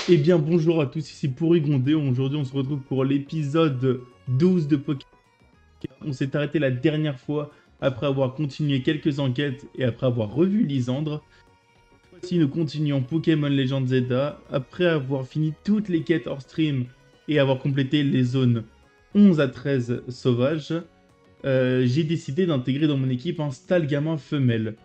Eh bien, bonjour à tous, ici Pourrigonde. Aujourd'hui, on se retrouve pour l'épisode 12 de Pokémon. On s'est arrêté la dernière fois après avoir continué quelques enquêtes et après avoir revu Lysandre. Voici, nous continuons Pokémon Legends Zelda. Après avoir fini toutes les quêtes hors stream et avoir complété les zones 11 à 13 sauvages, j'ai décidé d'intégrer dans mon équipe un Stalgamin femelle.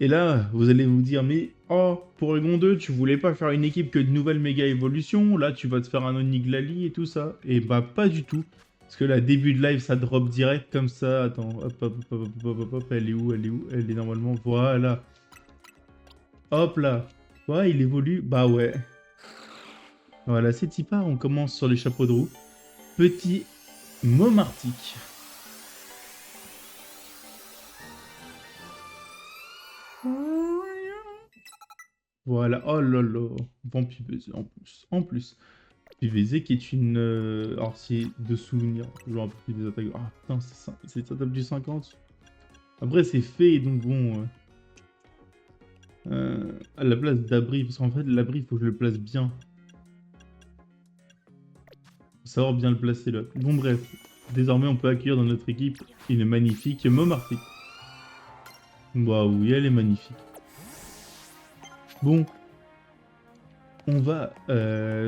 Et là, vous allez vous dire, mais oh, pour Porygon 2, tu voulais pas faire une équipe que de nouvelles méga évolutions, là tu vas te faire un Oniglali et tout ça. Et bah pas du tout. Parce que là, début de live, ça drop direct comme ça. Attends, hop, hop, hop, hop, hop, hop, hop, elle est où, elle est où? Elle est normalement, voilà. Hop là. Ouais, il évolue, bah ouais. Voilà, c'est Tipar, on commence sur les chapeaux de roue. Petit Momartic. Voilà, oh là là. Vampireuse en plus. En plus. PVZ qui est une... alors c'est de souvenir, toujours un peu plus des attaques... Ah putain, c'est ça, c'est ça tape du 50. Après c'est fait, donc bon... à la place d'abri, parce qu'en fait l'abri il faut que je le place bien. Faut savoir bien le placer là. Bon bref, désormais on peut accueillir dans notre équipe une magnifique Momartic. Bah oui, elle est magnifique. Bon, on va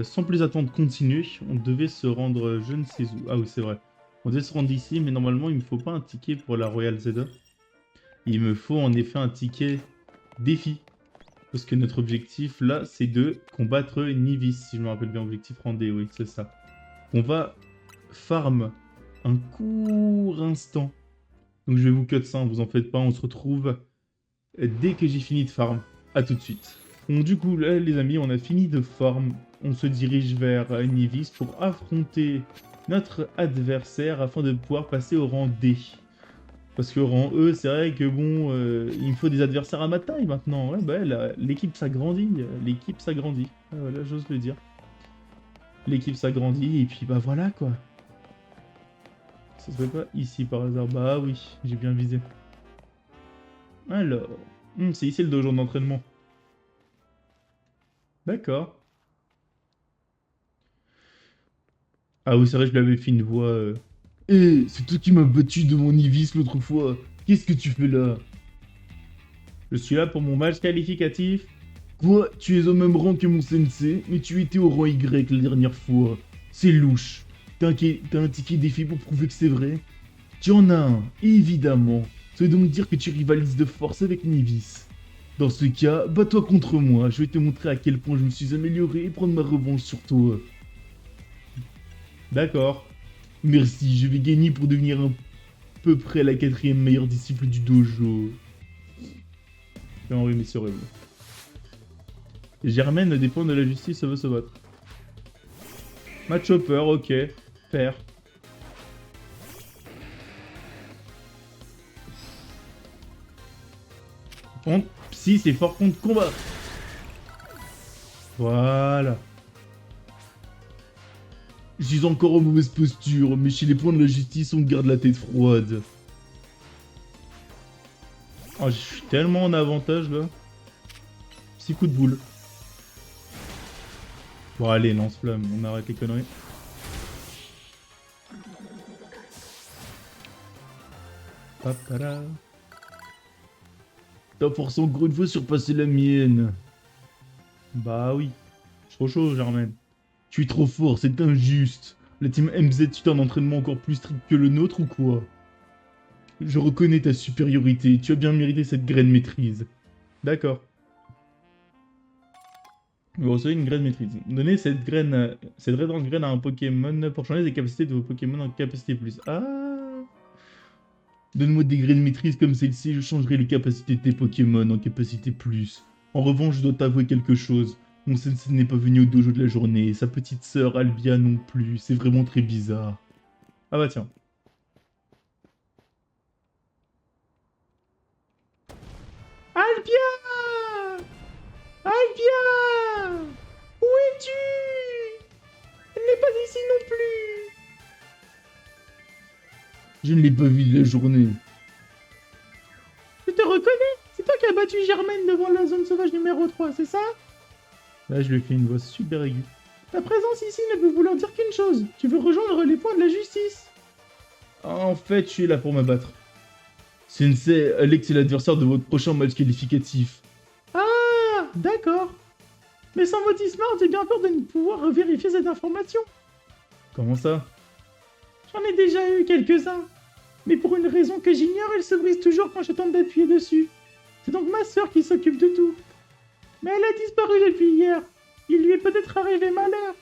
sans plus attendre continuer. On devait se rendre je ne sais où. Ah oui c'est vrai. On devait se rendre ici, mais normalement il me faut pas un ticket pour la Royal Zelda. Il me faut en effet un ticket défi. Parce que notre objectif là, c'est de combattre Nivis, si je me rappelle bien, objectif rendez, oui, c'est ça. On va farm un court instant. Donc je vais vous cut ça, hein, vous en faites pas, on se retrouve dès que j'ai fini de farm. A tout de suite. Bon, du coup, là, les amis, on a fini de farm. On se dirige vers Nivis pour affronter notre adversaire afin de pouvoir passer au rang D. Parce que rang E, c'est vrai que bon, il me faut des adversaires à ma taille maintenant. Ouais, bah, l'équipe s'agrandit. L'équipe s'agrandit. Ah, voilà, j'ose le dire. L'équipe s'agrandit et puis bah voilà quoi. Ça serait pas ici par hasard. Bah oui, j'ai bien visé. Alors, c'est ici le dojo d'entraînement. D'accord. Ah oui, c'est vrai, je lui avais fait une voix. Eh, c'est toi qui m'as battu de mon Ivis l'autre fois. Qu'est-ce que tu fais là? Je suis là pour mon match qualificatif. Quoi? Tu es au même rang que mon sensei, mais tu étais au rang Y la dernière fois. C'est louche. T'as un ticket défi pour prouver que c'est vrai? Tu en as un, évidemment. Ça veut donc dire que tu rivalises de force avec Nivis. Dans ce cas, bats-toi contre moi, je vais te montrer à quel point je me suis amélioré et prendre ma revanche sur toi. D'accord. Merci, je vais gagner pour devenir à peu près la quatrième meilleure disciple du dojo. Non, oui, mais c'est horrible. Germaine dépend de la justice, ça veut se battre. Match hopper, ok. Faire. Contre Psy, c'est fort contre combat. Voilà. Je suis encore en mauvaise posture, mais chez les points de la justice, on garde la tête froide. Oh, je suis tellement en avantage là. Petit coup de boule. Bon, allez, lance-flamme, on arrête les conneries. Papara. Ta force encore une fois surpasser la mienne. Bah oui. Trop chaud, Germaine. Tu es trop fort, c'est injuste. La team MZ suit un entraînement encore plus strict que le nôtre ou quoi? Je reconnais ta supériorité, tu as bien mérité cette graine maîtrise. D'accord. Vous recevez une graine maîtrise. Donnez cette récente graine à un Pokémon pour changer les capacités de vos Pokémon en capacité plus. Ah. Donne-moi des graines maîtrise comme celle-ci, je changerai les capacités de tes Pokémon en capacité plus. En revanche, je dois t'avouer quelque chose. Mon sensei n'est pas venu au dojo de la journée, et sa petite sœur Albia non plus. C'est vraiment très bizarre. Ah bah tiens. Albia! Albia! Où es-tu? Elle n'est pas ici non plus. Je ne l'ai pas vue de la journée. Je te reconnais. C'est toi qui as battu Germaine devant la zone sauvage numéro 3, c'est ça? Là, je lui fais une voix super aiguë. Ta présence ici ne peut vouloir dire qu'une chose. Tu veux rejoindre les points de la justice. En fait, je suis là pour me battre. Sensei, Alex est l'adversaire de votre prochain match qualificatif. Ah, d'accord. Mais sans votre smart, j'ai bien peur de ne pouvoir vérifier cette information. Comment ça? J'en ai déjà eu quelques-uns. Mais pour une raison que j'ignore, elle se brise toujours quand je tente d'appuyer dessus. C'est donc ma sœur qui s'occupe de tout. Mais elle a disparu depuis hier. Il lui est peut-être arrivé malheur.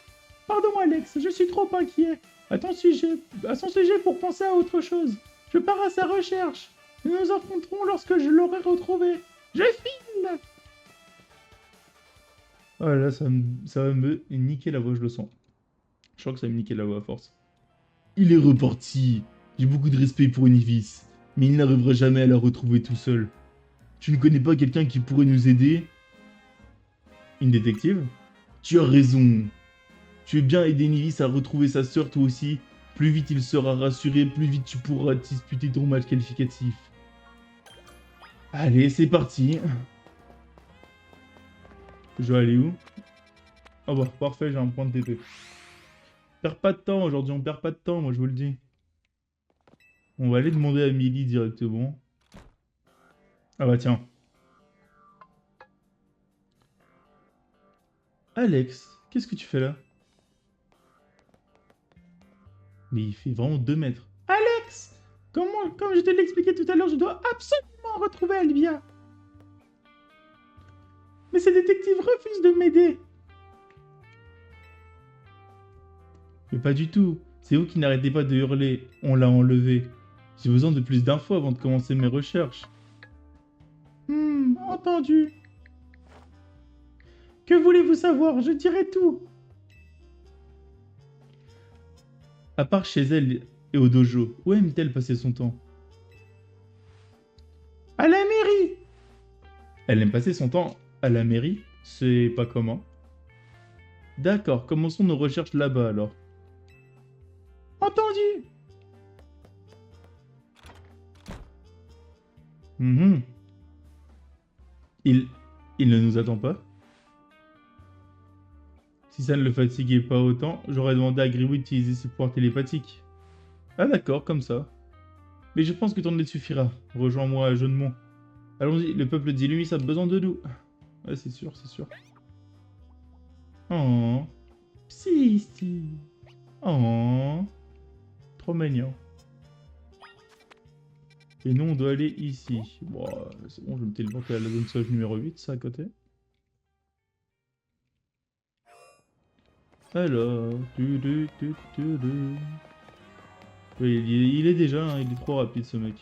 Pardon Alex, je suis trop inquiet. À son sujet pour penser à autre chose. Je pars à sa recherche. Nous nous affronterons lorsque je l'aurai retrouvé. Je file! Oh là, ça va me niquer la voix, je le sens. Je crois que ça va me niquer la voix à force. Il est reparti. J'ai beaucoup de respect pour Enivis, mais il n'arrivera jamais à la retrouver tout seul. Tu ne connais pas quelqu'un qui pourrait nous aider? Une détective? Tu as raison. Tu veux bien aider Enivis à retrouver sa sœur toi aussi? Plus vite il sera rassuré, plus vite tu pourras disputer ton match qualificatif. Allez, c'est parti. Je dois aller où? Ah bah, parfait, j'ai un point de TP. Perds pas de temps aujourd'hui, on perd pas de temps, moi je vous le dis. On va aller demander à Millie directement. Ah bah tiens. Alex, qu'est-ce que tu fais là? Mais il fait vraiment 2 mètres. Alex! Comme je te l'ai expliqué tout à l'heure, je dois absolument retrouver Alvia. Mais ces détectives refusent de m'aider. Mais pas du tout. C'est vous qui n'arrêtez pas de hurler. On l'a enlevé. J'ai besoin de plus d'infos avant de commencer mes recherches. Entendu. Que voulez-vous savoir? Je dirai tout. À part chez elle et au dojo, où aime-t-elle passer son temps? À la mairie. Elle aime passer son temps à la mairie? C'est pas comment? D'accord, commençons nos recherches là-bas alors. Entendu. Mhm. Il ne nous attend pas? Si ça ne le fatiguait pas autant, j'aurais demandé à Griwood d'utiliser ses pouvoirs télépathiques. Ah d'accord, comme ça. Mais je pense que ton aide suffira. Rejoins-moi à Jeunemont. Allons-y, le peuple d'Illumis a besoin de nous. Ouais, c'est sûr, c'est sûr. Oh. Si, si. Oh. Trop mignon. Et nous, on doit aller ici. Bon, c'est bon, je vais me téléporter à la zone sauge numéro 8, ça à côté. Alors... Oui, il est déjà, hein, il est trop rapide ce mec.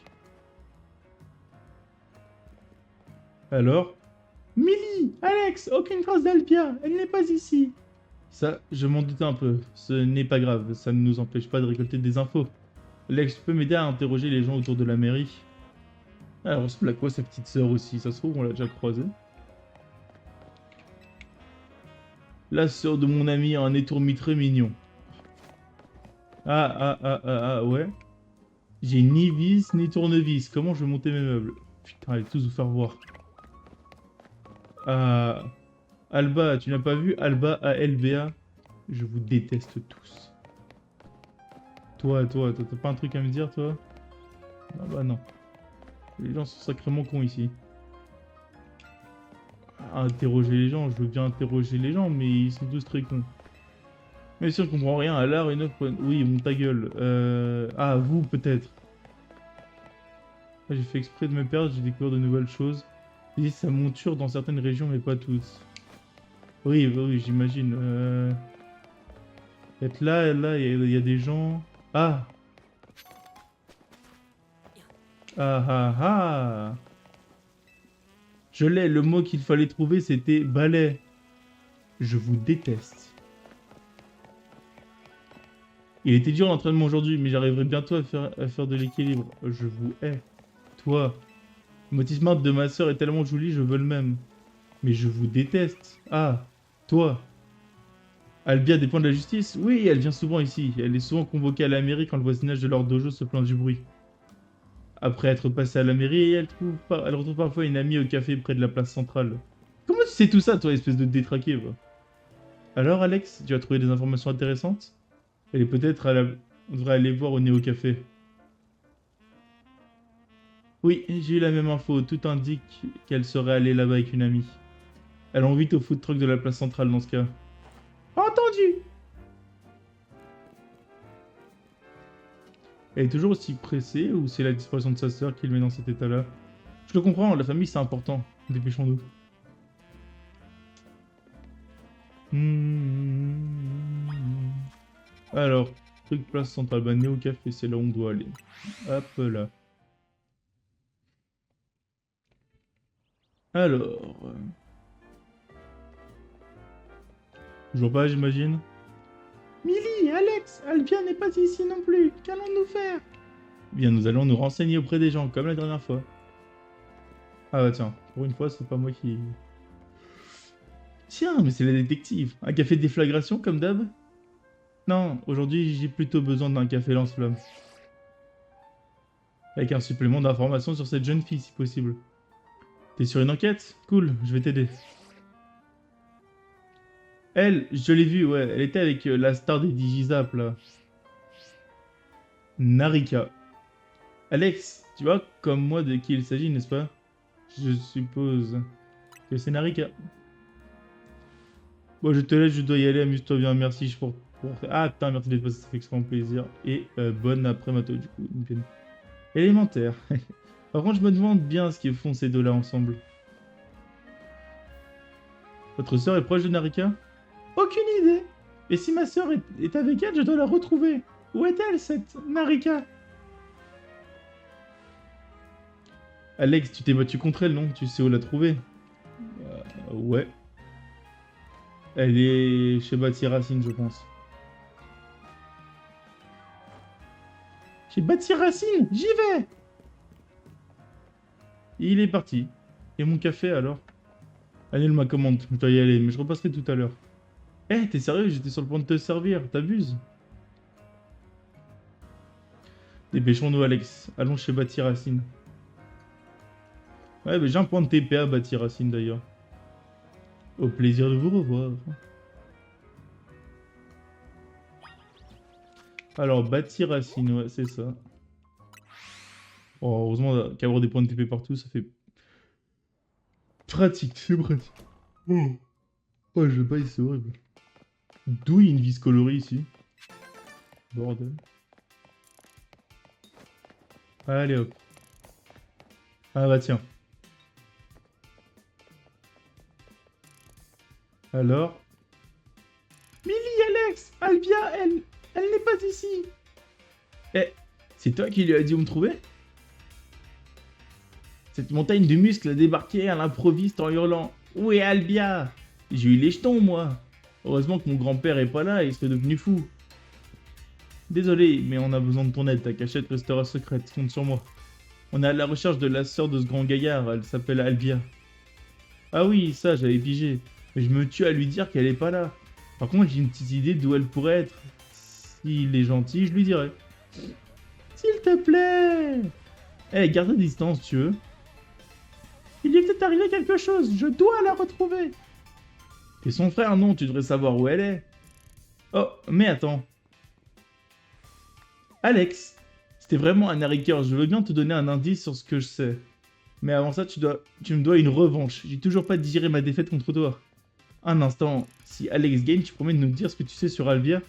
Alors? Millie! Alex! Aucune trace d'Alpia! Elle n'est pas ici! Ça, je m'en doutais un peu. Ce n'est pas grave, ça ne nous empêche pas de récolter des infos. Alex, tu peux m'aider à interroger les gens autour de la mairie? Elle ressemble à quoi sa petite sœur aussi? Ça se trouve, on l'a déjà croisée. La sœur de mon ami a un étourmi très mignon. Ouais. J'ai ni vis ni tournevis. Comment je vais monter mes meubles? Putain, allez tous vous faire voir. Ah... Alba, tu n'as pas vu Alba ALBA? Je vous déteste tous. Toi, t'as pas un truc à me dire, toi? Ah bah non. Les gens sont sacrément cons ici. Interroger les gens, je veux bien interroger les gens, mais ils sont tous très cons. Mais si on comprend rien à l'art, une offre... Oui, mon ta gueule. Ah, vous, peut-être. J'ai fait exprès de me perdre, j'ai découvert de nouvelles choses. J'ai sa monture dans certaines régions, mais pas toutes. Oui, bah oui, j'imagine. Peut-être là, il y a des gens... Ah! Ah ah ah! Je l'ai, le mot qu'il fallait trouver, c'était balai. Je vous déteste. Il était dur l'entraînement aujourd'hui, mais j'arriverai bientôt à faire de l'équilibre. Je vous hais. Toi. Le motif de ma sœur est tellement joli, je veux le même. Mais je vous déteste. Ah, toi. Albia dépend de la justice? Oui, elle vient souvent ici. Elle est souvent convoquée à la mairie quand le voisinage de leur dojo se plaint du bruit. Après être passée à la mairie, elle retrouve parfois une amie au café près de la place centrale. Comment tu sais tout ça, toi, espèce de détraqué, va? Alors, Alex, tu as trouvé des informations intéressantes? Elle est peut-être à la... On devrait aller voir au Néo Café. Oui, j'ai eu la même info. Tout indique qu'elle serait allée là-bas avec une amie. Allons vite au food truck de la place centrale dans ce cas. Entendu! Elle est toujours aussi pressée ou c'est la disparition de sa sœur qui le met dans cet état-là? Je le comprends, la famille c'est important. Dépêchons-nous. Hmm. Alors, truc place centrale, bah Néo Café, c'est là où on doit aller. Hop là. Alors, toujours pas, j'imagine. Millie, Alex, Albia n'est pas ici non plus. Qu'allons-nous faire? Bien, nous allons nous renseigner auprès des gens, comme la dernière fois. Ah bah tiens, pour une fois, c'est pas moi qui... Tiens, mais c'est la détective. Un café de déflagration, comme d'hab? Non, aujourd'hui, j'ai plutôt besoin d'un café lance-flamme. Avec un supplément d'informations sur cette jeune fille, si possible. T'es sur une enquête? Cool, je vais t'aider. Elle, je l'ai vue, ouais. Elle était avec la star des Digizap, là. Narika. Alex, tu vois comme moi de qui il s'agit, n'est-ce pas? Je suppose que c'est Narika. Bon, je te laisse, je dois y aller, amuse-toi bien, merci Ah putain, merci d'être passé, ça fait extrêmement plaisir. Et bonne après-mato, du coup. Bien. Élémentaire. Par contre, je me demande bien ce qu'ils font ces deux-là ensemble. Votre sœur est proche de Narika? Aucune idée. Et si ma sœur est avec elle, je dois la retrouver. Où est-elle, cette Narika? Alex, tu t'es battu contre elle, non? Tu sais où la trouver? Ouais. Elle est chez Bati Racine, je pense. Chez Bati Racine, j'y vais! Il est parti. Et mon café, alors? Annule ma commande, je dois y aller, mais je repasserai tout à l'heure. Eh, t'es sérieux? J'étais sur le point de te servir, t'abuses? Dépêchons-nous, Alex. Allons chez Bati Racine. Ouais, mais j'ai un point de TPA Bati Racine, d'ailleurs. Au plaisir de vous revoir. Alors, Bati Racine, ouais, c'est ça. Oh, heureusement qu'avoir des points de TP partout, ça fait pratique, c'est pratique. Oh, oh je baille, c'est horrible. D'où il y a une vis colorée ici? Bordel. Allez hop. Ah bah tiens. Alors? Millie, Alex! Albia, elle n'est pas ici! Eh, c'est toi qui lui as dit où me trouver? Cette montagne de muscles a débarqué à l'improviste en hurlant. Où est Albia? J'ai eu les jetons, moi. Heureusement que mon grand-père est pas là, il serait devenu fou. Désolé, mais on a besoin de ton aide, ta cachette restera secrète, compte sur moi. On est à la recherche de la sœur de ce grand gaillard, elle s'appelle Albia. Ah oui, ça, j'avais pigé. Mais je me tue à lui dire qu'elle est pas là. Par contre, j'ai une petite idée d'où elle pourrait être. S'il est gentil, je lui dirai. S'il te plaît! Eh, garde ta distance, tu veux. Il lui est peut-être arrivé quelque chose, je dois la retrouver. T'es son frère, non, tu devrais savoir où elle est. Oh, mais attends. Alex, c'était vraiment un harry-cœur, je veux bien te donner un indice sur ce que je sais. Mais avant ça, tu me dois une revanche. J'ai toujours pas digéré ma défaite contre toi. Un instant, si Alex gagne, tu promets de nous dire ce que tu sais sur Albia?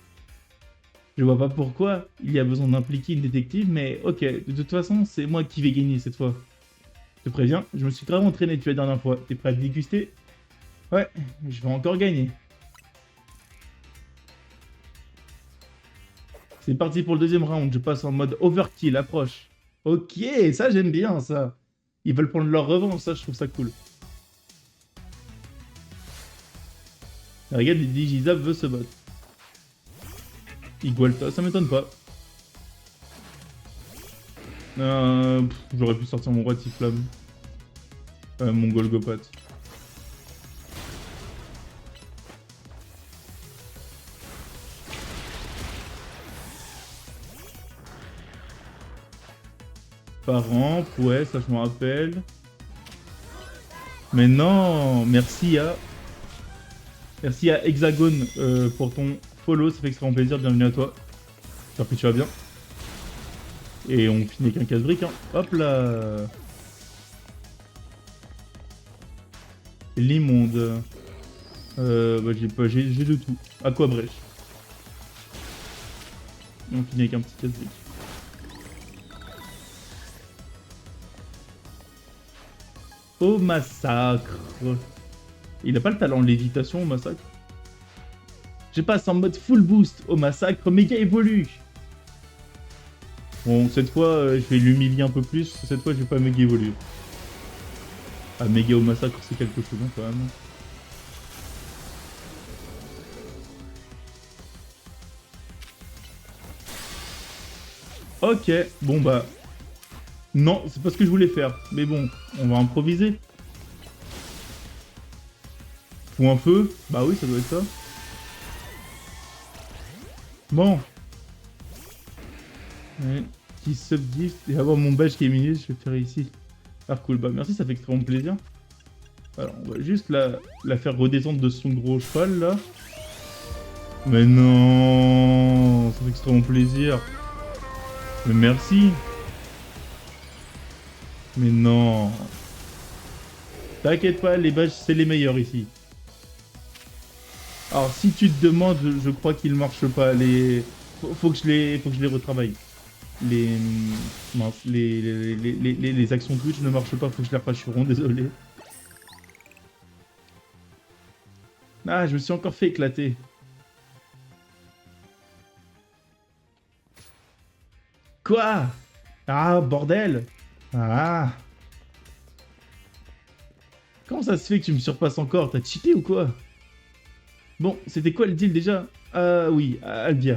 Je vois pas pourquoi il y a besoin d'impliquer une détective, mais ok, de toute façon, c'est moi qui vais gagner cette fois. Je te préviens, je me suis grave entraîné depuis la dernière fois. T'es prêt à te déguster? Ouais, je vais encore gagner. C'est parti pour le deuxième round, je passe en mode overkill, approche. Ok, ça j'aime bien ça. Ils veulent prendre leur revanche, ça je trouve ça cool. Regarde, Digizap veut se battre. Igualta, ça m'étonne pas. J'aurais pu sortir mon Rotiflamme. Mon Golgopat. Par rampe, ouais, ça je m'en rappelle. Mais non, merci à... Merci à Hexagone pour ton follow, ça fait extrêmement plaisir, bienvenue à toi. J'espère que tu vas bien. Et on finit avec un casse-brique, hein. Hop là. L'immonde. Bah j'ai de tout. Aquabrèche. Et on finit avec un petit casse-brique. Au massacre. Il a pas le talent de lévitation au massacre. Je passe en mode full boost au massacre méga évolue. Bon, cette fois, je vais l'humilier un peu plus. Cette fois, je vais pas méga évoluer. Ah, méga au massacre, c'est quelque chose, hein, quand même. Ok, bon bah... Non, c'est pas ce que je voulais faire. Mais bon, on va improviser. Point feu. Bah oui, ça doit être ça. Bon. Ouais. Petit subgift et avoir mon badge qui est mini, je vais faire ici. Ah cool, bah merci, ça fait extrêmement plaisir. Alors, on va juste la faire redescendre de son gros cheval, là. Mais non, ça fait extrêmement plaisir. Mais merci. Mais non. T'inquiète pas, les badges, c'est les meilleurs ici. Alors, si tu te demandes, je crois qu'ils marchent pas. Faut que je les retravaille. Mince, les actions Twitch ne marchent pas, faut que je les refasse, je suis vraiment désolé. Ah, je me suis encore fait éclater. Quoi? Ah, bordel! Ah! Comment ça se fait que tu me surpasses encore? T'as cheaté ou quoi? Bon, c'était quoi le deal déjà? Ah oui, Albia.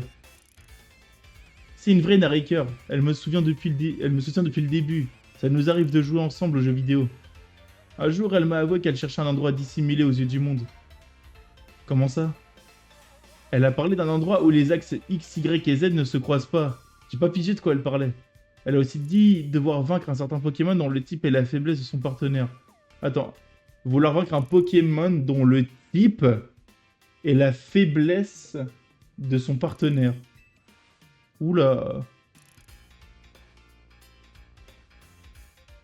C'est une vraie Naraker. Elle me soutient depuis le début. Ça nous arrive de jouer ensemble aux jeux vidéo. Un jour, elle m'a avoué qu'elle cherchait un endroit dissimulé aux yeux du monde. Comment ça? Elle a parlé d'un endroit où les axes X, Y et Z ne se croisent pas. J'ai pas pigé de quoi elle parlait. Elle a aussi dit devoir vaincre un certain Pokémon dont le type est la faiblesse de son partenaire. Attends, vouloir vaincre un Pokémon dont le type est la faiblesse de son partenaire. Oula.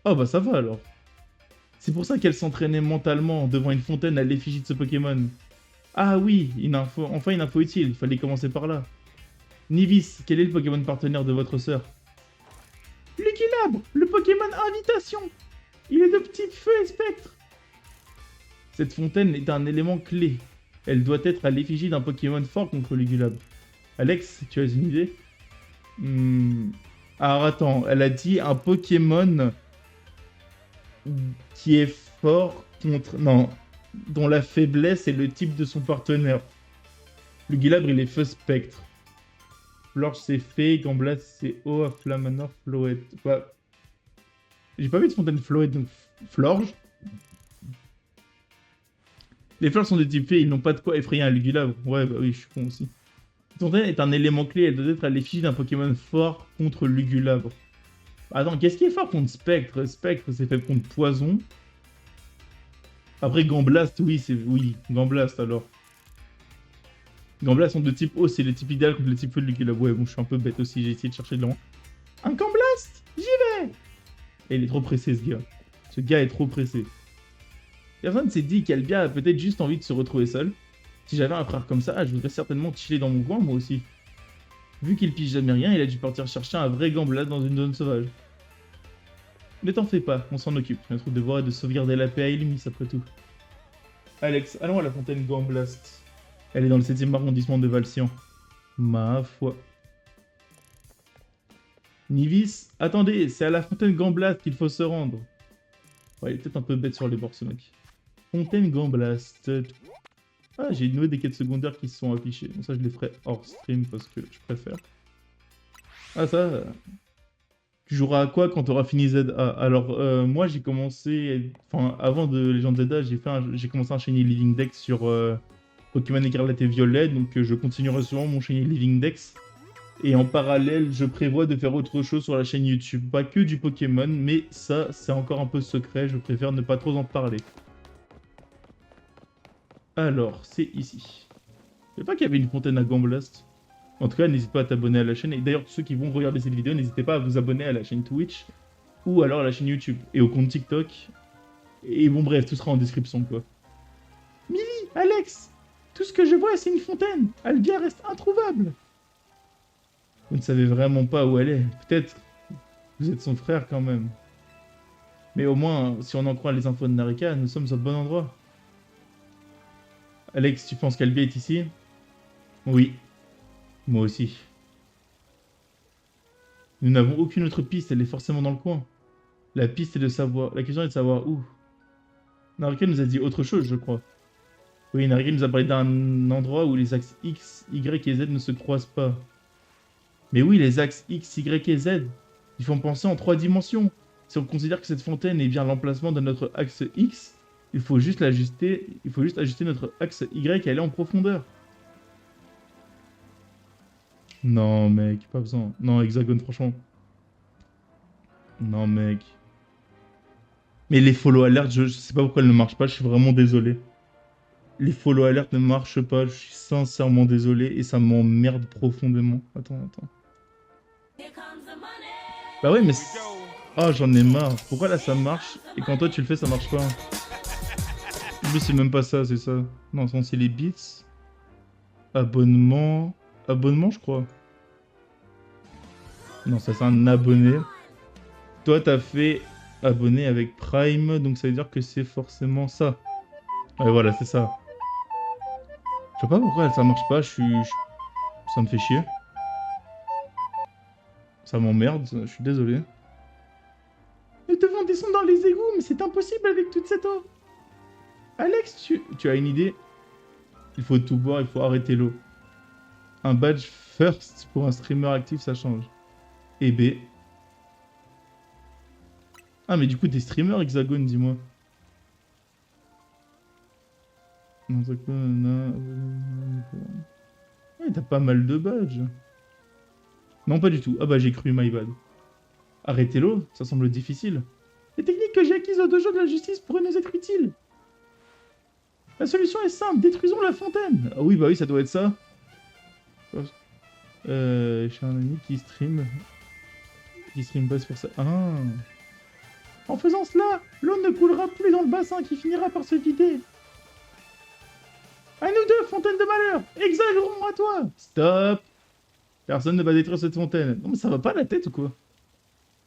Oh bah ça va alors. C'est pour ça qu'elle s'entraînait mentalement devant une fontaine à l'effigie de ce Pokémon. Ah oui, enfin une info utile, il fallait commencer par là. Nivis, quel est le Pokémon partenaire de votre sœur? Luguilabre, le Pokémon Invitation. Il est de petite feu et spectre. Cette fontaine est un élément clé. Elle doit être à l'effigie d'un Pokémon fort contre Luguilabre. Alex, tu as une idée? Alors attends, elle a dit un Pokémon qui est fort contre... Non, dont la faiblesse est le type de son partenaire. Luguilabre, il est feu spectre. Florge, c'est fée. Gamblas, c'est eau. Flamanor, Floette. Quoi? J'ai pas vu de fontaine Floette, donc... Florge? Les fleurs sont de type fée, ils n'ont pas de quoi effrayer un Luguilabre. Ouais, bah oui, je suis con aussi. Cette fontaine est un élément clé, elle doit être à l'effigie d'un Pokémon fort contre Luguilabre. Attends, qu'est-ce qui est fort contre Spectre? Spectre, c'est fait contre Poison. Après, Gamblast, oui, c'est... Oui, Gamblast, alors. Gamblast sont de type eau, c'est le type idéal contre le type feu de Luguilabre. Ouais, bon, je suis un peu bête aussi, j'ai essayé de chercher de loin. Un Gamblast! J'y vais! Et il est trop pressé, ce gars. Ce gars est trop pressé. Personne s'est dit qu'Albia a peut-être juste envie de se retrouver seul. Si j'avais un frère comme ça, je voudrais certainement chiller dans mon coin, moi aussi. Vu qu'il pige jamais rien, il a dû partir chercher un vrai Gamblast dans une zone sauvage. Ne t'en fais pas, on s'en occupe. Notre devoir est de sauvegarder la paix à Illumis après tout. Alex, allons à la fontaine Gamblast. Elle est dans le 7ème arrondissement de Valcian. Ma foi. Nivis, attendez, c'est à la fontaine Gamblast qu'il faut se rendre. Ouais, il est peut-être un peu bête sur les bords, ce mec. Fontaine Gamblast. Ah, j'ai noué des quêtes secondaires qui se sont affichées. Bon, ça, je les ferai hors stream parce que je préfère. Ah, ça... Tu joueras à quoi quand tu auras fini ZA? Alors, moi, j'ai commencé... Enfin, avant de Legend ZA, j'ai commencé un Shiny Living Dex sur Pokémon Écarlate et Violet. Donc, je continuerai souvent mon Shiny Living Dex. Et en parallèle, je prévois de faire autre chose sur la chaîne YouTube. Pas que du Pokémon, mais ça, c'est encore un peu secret. Je préfère ne pas trop en parler. Alors, c'est ici. Je savais pas qu'il y avait une fontaine à Gamblast. En tout cas, n'hésite pas à t'abonner à la chaîne. Et d'ailleurs, ceux qui vont regarder cette vidéo, n'hésitez pas à vous abonner à la chaîne Twitch ou alors à la chaîne YouTube et au compte TikTok. Et bon, bref, tout sera en description, quoi. Millie, Alex, tout ce que je vois, c'est une fontaine. Albia reste introuvable. Vous ne savez vraiment pas où elle est. Peut-être vous êtes son frère quand même. Mais au moins, si on en croit les infos de Narika, nous sommes au bon endroit. Alex, tu penses qu'Albia est ici? Oui, moi aussi. Nous n'avons aucune autre piste, elle est forcément dans le coin. La piste est de savoir... La question est de savoir où. Narika nous a dit autre chose, je crois. Oui, Narika nous a parlé d'un endroit où les axes X, Y et Z ne se croisent pas. Mais oui, les axes X, Y et Z, ils font penser en 3 dimensions. Si on considère que cette fontaine est bien l'emplacement de notre axe X, il faut juste l'ajuster, il faut juste ajuster notre axe Y et aller en profondeur. Non, mec, pas besoin. Non, hexagone, franchement. Non, mec. Mais les follow alerts, je sais pas pourquoi elles ne marchent pas, je suis vraiment désolé. Les follow alerts ne marchent pas, je suis sincèrement désolé et ça m'emmerde profondément. Attends. Bah ouais, mais... Ah, j'en ai marre. Pourquoi là ça marche et quand toi tu le fais ça marche pas? En plus c'est même pas ça, c'est ça. Non, c'est les bits. Abonnement... Abonnement je crois. Non, ça c'est un abonné. Toi t'as fait abonné avec Prime, donc ça veut dire que c'est forcément ça. Ouais voilà, c'est ça. Je sais pas pourquoi ça marche pas, ça me fait chier. Ça m'emmerde, je suis désolé. Nous devons descendre dans les égouts, mais c'est impossible avec toute cette eau. Alex, tu as une idée? Il faut tout boire, il faut arrêter l'eau. Un badge first pour un streamer actif, ça change. Et B. Ah, mais du coup, t'es streamer, Hexagone, dis-moi. Non, ça quoi, ouais, t'as pas mal de badges. Non, pas du tout. Ah bah, j'ai cru, my bad. Arrêter l'eau, ça semble difficile. Les techniques que j'ai acquises au dojo de la justice pourraient nous être utiles. La solution est simple, détruisons la fontaine. Ah oui, bah oui, ça doit être ça. J'ai un ami qui stream. Qui stream pas, c'est pour ça. Ah. En faisant cela, l'eau ne coulera plus dans le bassin qui finira par se vider. À nous deux, fontaine de malheur. Exagérons à toi. Stop. Personne ne va détruire cette fontaine. Non mais ça va pas la tête ou quoi?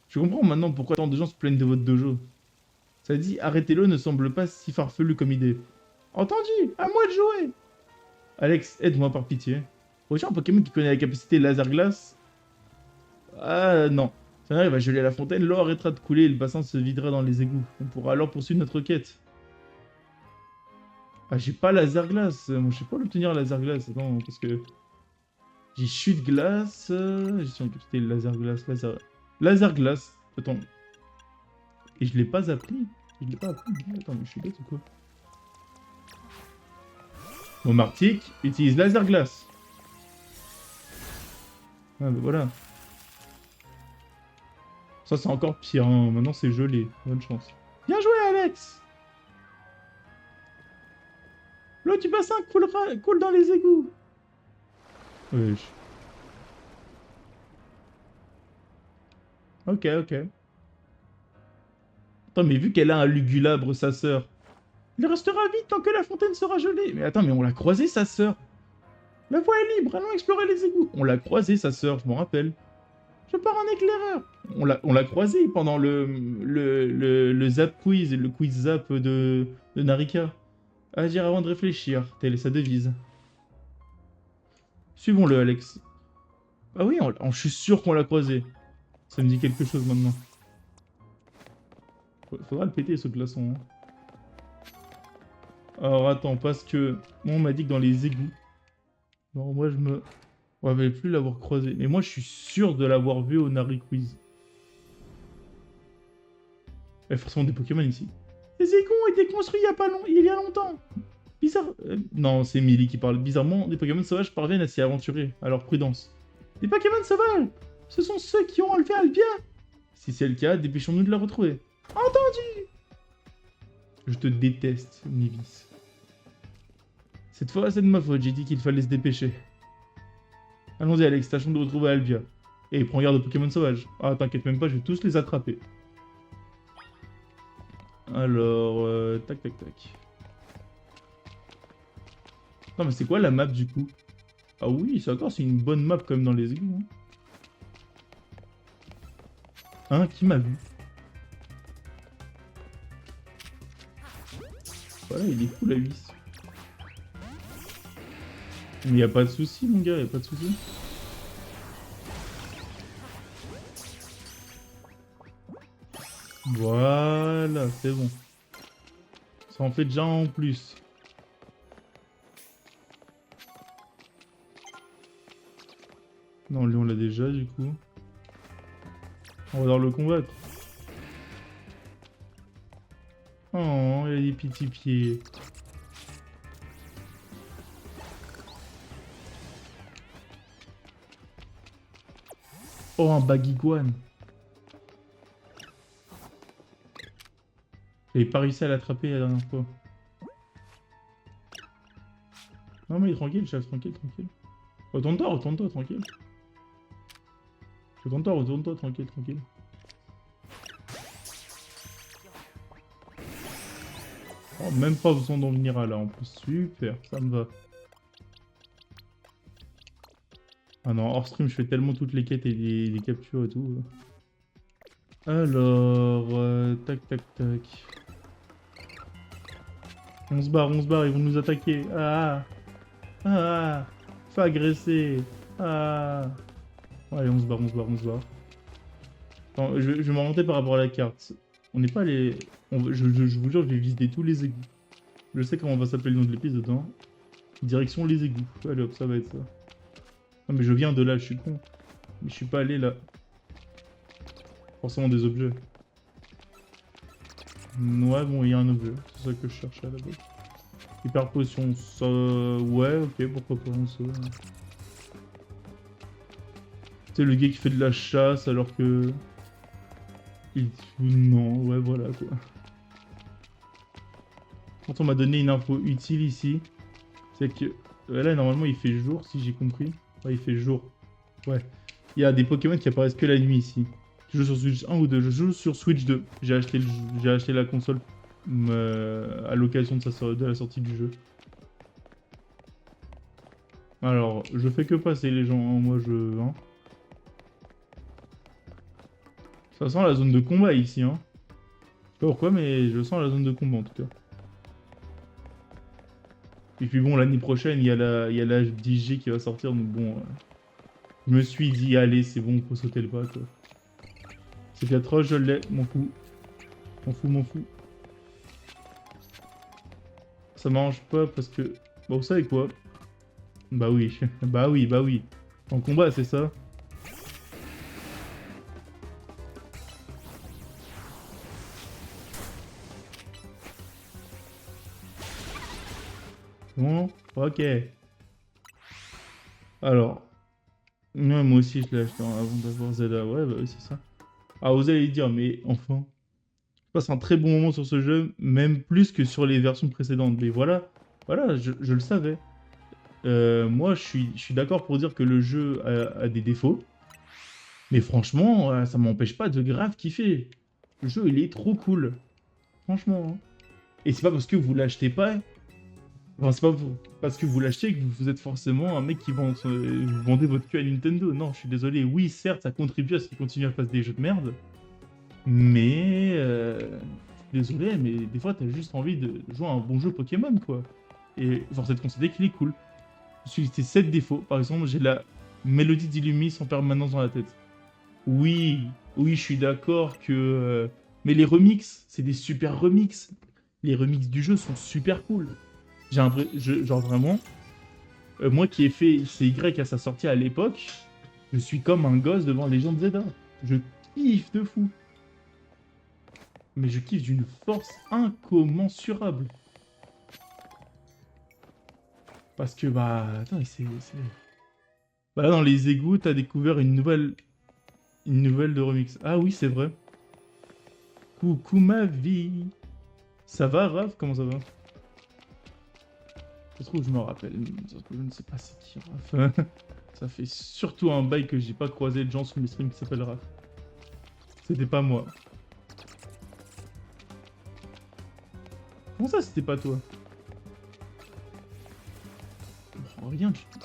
Je comprends maintenant pourquoi tant de gens se plaignent de votre dojo. Ça dit, arrêtez-le ne semble pas si farfelu comme idée. Entendu, à moi de jouer. Alex, aide-moi par pitié. Prochain un Pokémon qui connaît la capacité laser glace. Ah non. Si on arrive à geler la fontaine, l'eau arrêtera de couler et le bassin se videra dans les égouts. On pourra alors poursuivre notre quête. Ah, j'ai pas laser glace. Moi, je sais pas l'obtenir laser glace. Attends, parce que... J'ai chute glace. J'ai sur une capacité laser glace. Laser glace. Attends. Et je l'ai pas appris. Je l'ai pas appris. Attends, mais je suis bête ou quoi? Bon, Martic utilise laser glace. Ah, bah voilà. Ça, c'est encore pire. Hein. Maintenant, c'est gelé. Bonne chance. Bien joué, Alex! L'eau du bassin coule dans les égouts. Wesh. Ok. Attends, mais vu qu'elle a un lugulabre, sa sœur, il restera vide tant que la fontaine sera gelée. Mais attends, mais on l'a croisée, sa sœur. La voie est libre, allons explorer les égouts. On l'a croisée, sa sœur, je m'en rappelle. Je pars en éclaireur. On l'a croisée pendant le zap quiz, le quiz zap de Narika. Agir avant de réfléchir, telle est sa devise. Suivons-le, Alex. Ah oui, je suis sûr qu'on l'a croisé. Ça me dit quelque chose maintenant. Faudra le péter ce glaçon. Hein. Alors attends, parce que... Moi on m'a dit que dans les égouts... Non, moi je me... On n'avait plus l'avoir croisé. Mais moi je suis sûr de l'avoir vu au Nari Quiz. Il y a forcément des Pokémon ici. Les égouts ont été construits il y a longtemps. Bizarre... non, c'est Millie qui parle. Bizarrement, des Pokémon sauvages parviennent à s'y aventurer. Alors prudence. Des Pokémon sauvages! Ce sont ceux qui ont enlevé Albia! Si c'est le cas, dépêchons-nous de la retrouver. Entendu! Je te déteste, Nivis. Cette fois, c'est de ma faute, j'ai dit qu'il fallait se dépêcher. Allons-y, Alex, tâchons de retrouver Alvia. Et prends garde aux Pokémon sauvages. Ah, t'inquiète même pas, je vais tous les attraper. Alors, tac, tac, tac. Non, mais c'est quoi la map du coup? Ah oui, c'est encore, c'est une bonne map comme dans les égouts. Hein, qui m'a vu? Voilà, il est cool la vis. Mais y a pas de souci, mon gars, y a pas de souci. Voilà, c'est bon. Ça en fait déjà en plus. Non, lui on l'a déjà du coup. On va devoir le combattre. Oh, il a des petits pieds. Oh, un Baguiguane. J'avais pas réussi à l'attraper la dernière fois. Non mais tranquille, chef, tranquille, tranquille. Retourne-toi, tranquille. Retourne-toi, tranquille, tranquille. Oh, même pas besoin d'en venir à là en plus. Super, ça me va. Ah non, hors stream, je fais tellement toutes les quêtes et les captures et tout. Alors, tac, tac, tac. On se barre, ils vont nous attaquer. Ah, ah, fais agresser. Ah. Ouais, allez, on se barre. Attends, je vais m'orienter par rapport à la carte. On n'est pas allé... je vous jure, je vais visiter tous les égouts. Je sais comment va s'appeler le nom de l'épisode, hein. Direction les égouts. Allez hop, ça va être ça. Non mais je viens de là, je suis con. Mais je suis pas allé là. Forcément des objets. Ouais, bon, il y a un objet. C'est ça que je cherchais à la base. Hyper potion, ça... Ouais, ok, pourquoi pas, on sait. C'est le gars qui fait de la chasse alors que... Non, ouais, voilà, quoi. Quand on m'a donné une info utile ici, c'est que... Là, normalement, il fait jour, si j'ai compris. Ouais, il fait jour. Ouais. Il y a des Pokémon qui apparaissent que la nuit ici. Je joue sur Switch 1 ou 2. Je joue sur Switch 2. J'ai acheté la console à l'occasion de la sortie du jeu. Alors, je fais que passer les gens, hein. Moi je... Hein. Ça sent la zone de combat ici, hein. Je sais pas pourquoi, mais je sens la zone de combat en tout cas. Et puis bon, l'année prochaine, il y a la 10G qui va sortir, donc bon... je me suis dit, allez, c'est bon, faut sauter le pas, quoi. C'est 4 je l'ai, m'en fous. M'en fous. Ça m'arrange pas parce que... Bon, vous savez quoi? Bah oui, bah oui, bah oui. En combat, c'est ça? Bon, ok. Alors, ouais, moi aussi je l'ai acheté avant d'avoir Zelda, ouais, bah oui, c'est ça. Ah, vous allez dire, mais enfin, je passe un très bon moment sur ce jeu, même plus que sur les versions précédentes. Mais voilà, voilà, je le savais. Moi, je suis d'accord pour dire que le jeu a des défauts, mais franchement, ça m'empêche pas de grave kiffer. Le jeu, il est trop cool, franchement, hein. Et c'est pas parce que vous l'achetez pas. Enfin, c'est pas parce que vous l'achetez que vous êtes forcément un mec qui vend, vous vendez votre cul à Nintendo. Non, je suis désolé. Oui, certes, ça contribue à ce qu'ils continuent à faire des jeux de merde. Mais... je suis désolé, mais des fois, t'as juste envie de jouer à un bon jeu Pokémon, quoi. Et force est de constater qu'il est cool. Je suis listé 7 défauts. Par exemple, j'ai la mélodie d'Illumis en permanence dans la tête. Oui, oui, je suis d'accord que... mais les remixes, c'est des super remixes. Les remixes du jeu sont super cool. Genre vraiment, moi qui ai fait CY à sa sortie à l'époque, je suis comme un gosse devant Legend of Zelda. Je kiffe de fou. Mais je kiffe d'une force incommensurable. Parce que, bah... Attends, bah là, dans les égouts, t'as découvert une nouvelle... Une nouvelle de remix. Ah oui, c'est vrai. Coucou ma vie. Ça va, Raph? Comment ça va? se trouve, je me rappelle. Ça se trouve, je ne sais pas c'est qui, Raph. Ça fait surtout un bail que j'ai pas croisé de gens sur mes streams qui s'appellent Raph. C'était pas moi. Comment ça, c'était pas toi? Oh, rien du tout.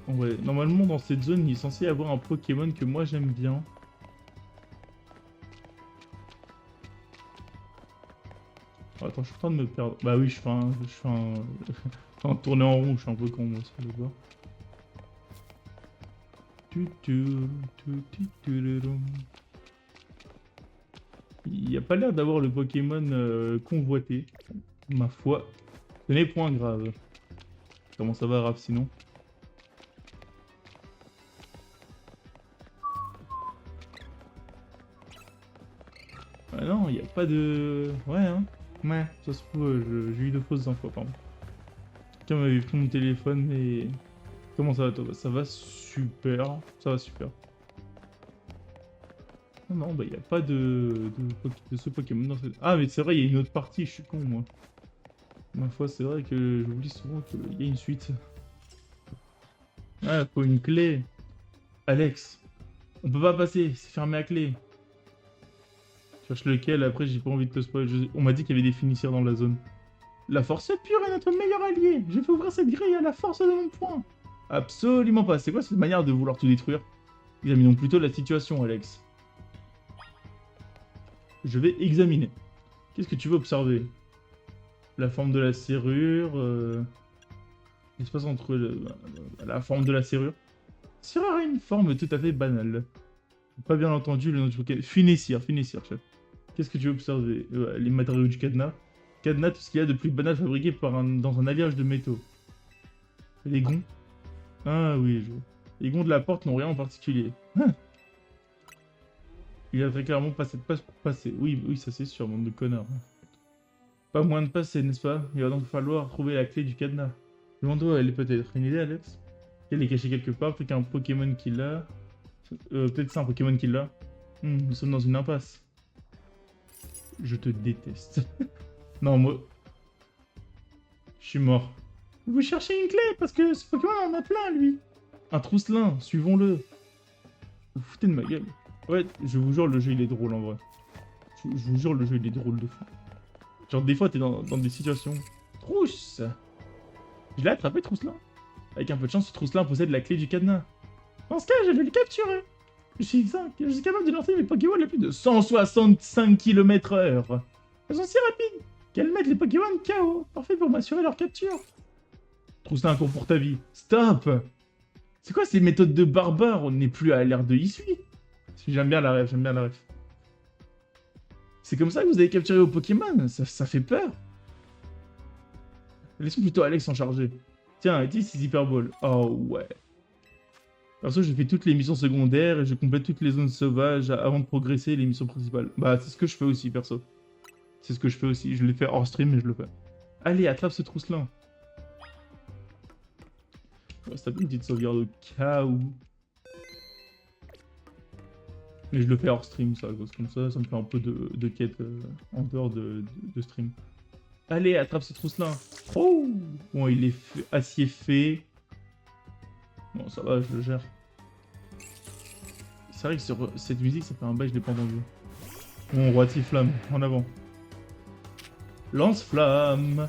En vrai, normalement, dans cette zone, il est censé y avoir un Pokémon que moi j'aime bien. Oh, attends, je suis en train de me perdre. Bah oui, un tourné en rond, je suis un peu con, moi, sur le bord. Il n'y a pas l'air d'avoir le Pokémon convoité. Ma foi, ce n'est point grave. Comment ça va, Raph, sinon? Ah non, il n'y a pas de... Ouais, hein. Ouais, ça se trouve, j'ai eu de fausses infos, pardon. Quelqu'un m'avait pris mon téléphone, mais... Comment ça va, toi? Ça va super. Ça va super. Ah non, bah, il n'y a pas de ce Pokémon dans cette... Ah, mais c'est vrai, il y a une autre partie, je suis con, moi. Ma foi, c'est vrai que j'oublie souvent qu'il y a une suite. Ah, faut une clé. Alex, on peut pas passer, c'est fermé à clé. Cherche lequel, après j'ai pas envie de te spoiler. On m'a dit qu'il y avait des finisseurs dans la zone. La force pure est notre meilleur allié. Je vais ouvrir cette grille à la force de mon poing. Absolument pas. C'est quoi cette manière de vouloir tout détruire? Examinons plutôt la situation, Alex. Je vais examiner. Qu'est-ce que tu veux observer? La forme de la serrure... L'espace entre la forme de la serrure. La serrure a une forme tout à fait banale. Pas bien entendu le nom du Pokémon. Finissir, chef. Qu'est-ce que tu veux observer? Les matériaux du cadenas. Cadenas, tout ce qu'il y a de plus banal fabriqué dans un alliage de métaux. Les gonds. Ah oui, je vois. Les gonds de la porte n'ont rien en particulier. Hein. Il a très clairement pas cette passe pour passer. Oui, oui, ça c'est sûr, bande de connards. Pas moins de passer, n'est-ce pas? Il va donc falloir trouver la clé du cadenas. Demande-toi, elle est peut-être une idée, Alex? Elle est cachée quelque part, peut-être qu'un Pokémon qui l'a. Peut-être c'est un Pokémon qui l'a. Nous sommes dans une impasse. Je te déteste. Non, moi... Je suis mort. Vous cherchez une clé, parce que ce Pokémon en a plein, lui. Un trousselin, suivons-le. Vous vous foutez de ma gueule. Ouais, je vous jure, le jeu, il est drôle, en vrai. Je vous jure, le jeu, il est drôle de fou. Genre, des fois, t'es dans des situations... Trousse! Je l'ai attrapé, Trousselin. Avec un peu de chance, ce Trousselin possède la clé du cadenas. Dans ce cas, je vais le capturer. Je suis capable de lancer mes Pokémon à plus de 165 km/h. Elles sont si rapides qu'elles mettent les Pokémon KO. Parfait pour m'assurer leur capture. Trousselin, un cours pour ta vie. Stop! C'est quoi ces méthodes de barbare? On n'est plus à l'ère de Hisui. J'aime bien la rêve, j'aime bien la rêve. C'est comme ça que vous avez capturé vos Pokémon? Ça fait peur. Laissons plutôt Alex s'en charger. Tiens, utilise ces Hyper Balls. Oh ouais. Perso, je fais toutes les missions secondaires et je complète toutes les zones sauvages avant de progresser les missions principales. Bah, c'est ce que je fais aussi, perso. C'est ce que je fais aussi. Je l'ai fait hors stream, mais je le fais. Allez, attrape ce trousselin. On va se taper une petite sauvegarde au cas où. Mais je le fais hors stream, ça, parce que comme ça me fait un peu de quête en dehors de stream. Allez, attrape ce trousselin. Oh! Bon, il est acier fait. Bon, ça va, je le gère. C'est vrai que sur cette musique, ça fait un bail, je l'ai pas entendu. Bon, roi Tiflamme, en avant. Lance-flamme.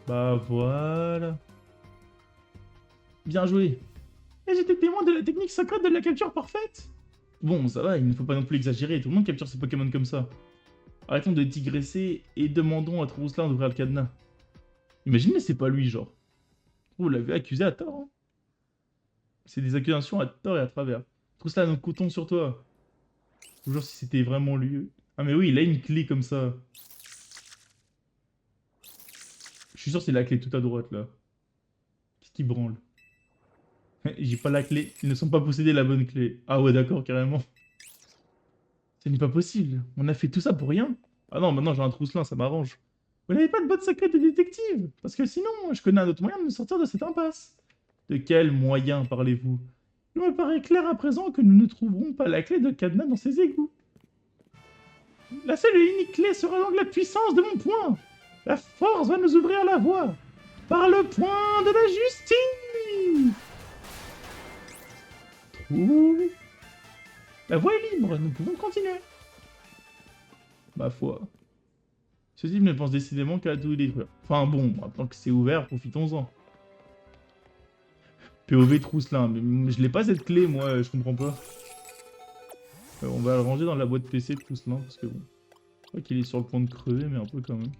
Bah voilà. Bien joué. Et j'étais témoin de la technique secrète de la capture parfaite. Bon, ça va, il ne faut pas non plus exagérer, tout le monde capture ses Pokémon comme ça. Arrêtons de digresser et demandons à Trousselin d'ouvrir le cadenas. Imaginez, c'est pas lui, genre. Vous l'avez accusé à tort, hein. C'est des accusations à tort et à travers. Trousselin, nous comptons sur toi. Toujours si c'était vraiment lui. Ah mais oui, il a une clé comme ça. Je suis sûr que c'est la clé tout à droite, là. Qu'est-ce qui branle? J'ai pas la clé. Ils ne sont pas possédés la bonne clé. Ah ouais, d'accord, carrément. Ce n'est pas possible. On a fait tout ça pour rien. Ah non, maintenant j'ai un trousselin, ça m'arrange. Vous n'avez pas de botte secrète de détective? Parce que sinon, je connais un autre moyen de me sortir de cette impasse. De quel moyen parlez-vous? Il me paraît clair à présent que nous ne trouverons pas la clé de cadenas dans ces égouts. La seule et unique clé sera donc la puissance de mon poing. La force va nous ouvrir la voie. Par le poing de la justice. Trouve. La voie est libre, nous pouvons continuer. Ma foi. Ce type ne pense décidément qu'à tout détruire. Enfin bon, maintenant que c'est ouvert, profitons-en. POV Trousselin, mais je l'ai pas cette clé, moi, je comprends pas. On va le ranger dans la boîte PC de Trousselin, parce que bon... Je crois qu'il est sur le point de crever, mais un peu quand même.